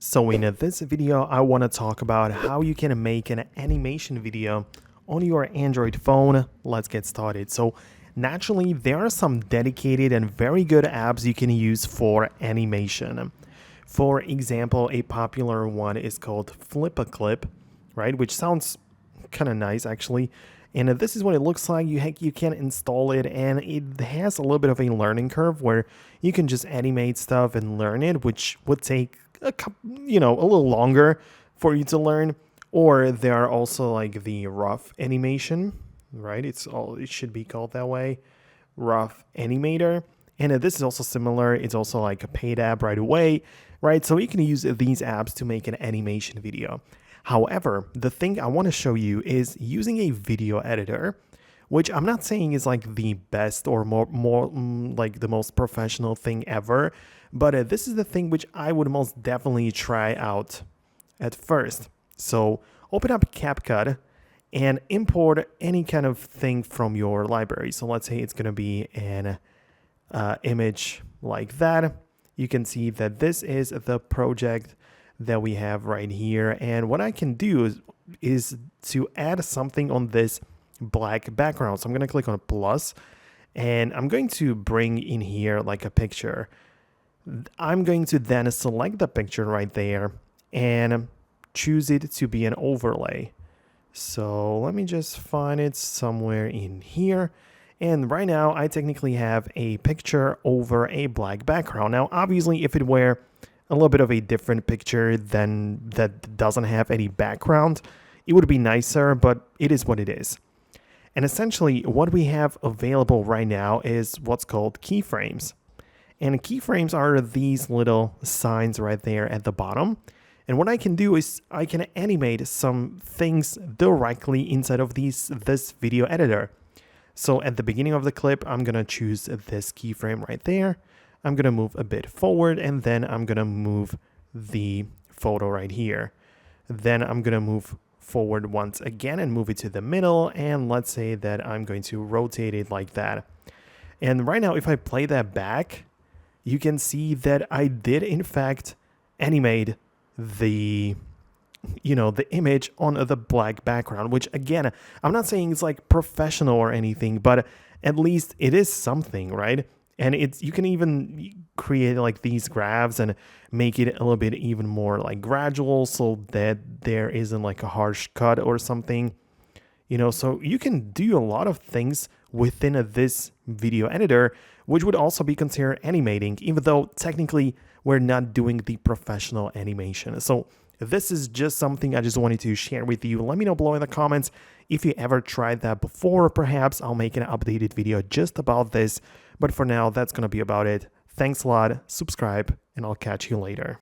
So in this video, I want to talk about how you can make an animation video on your Android phone. Let's get started. So naturally, there are some dedicated and very good apps you can use for animation. For example, a popular one is called Flip a Clip, right? Which sounds kind of nice actually. And this is what it looks like. You can install it, and it has a little bit of a learning curve where you can just animate stuff and learn it, which would take a little longer for you to learn. Or there are also like the rough animation, right? It should be called that way, rough animator. And this is also similar. It's also like a paid app right away, right? So you can use these apps to make an animation video. However, the thing I want to show you is using a video editor, which I'm not saying is like the best or more like the most professional thing ever, but this is the thing which I would most definitely try out at first. So open up CapCut and import any kind of thing from your library. So let's say it's going to be an image like that. You can see that this is the project that we have right here, and what I can do is to add something on this black background. So I'm going to click on plus, and I'm going to bring in here like a picture. I'm going to then select the picture right there and choose it to be an overlay. So let me just find it somewhere in here. And right now I technically have a picture over a black background. Now, obviously, if it were a little bit of a different picture than that doesn't have any background, it would be nicer, but it is what it is. And essentially what we have available right now is what's called keyframes. And keyframes are these little signs right there at the bottom. And what I can do is I can animate some things directly inside of this video editor. So at the beginning of the clip, I'm going to choose this keyframe right there. I'm going to move a bit forward, and then I'm going to move the photo right here. Then I'm going to move forward once again and move it to the middle. And let's say that I'm going to rotate it like that. And right now, if I play that back, you can see that I did in fact animate the image on the black background, which again, I'm not saying it's like professional or anything, but at least it is something, right? And you can even create like these graphs and make it a little bit even more like gradual so that there isn't like a harsh cut or something, so you can do a lot of things within this video editor, which would also be considered animating, even though technically we're not doing the professional animation. So this is just something I just wanted to share with you. Let me know below in the comments if you ever tried that before. Perhaps I'll make an updated video just about this. But for now, that's going to be about it. Thanks a lot, subscribe, and I'll catch you later.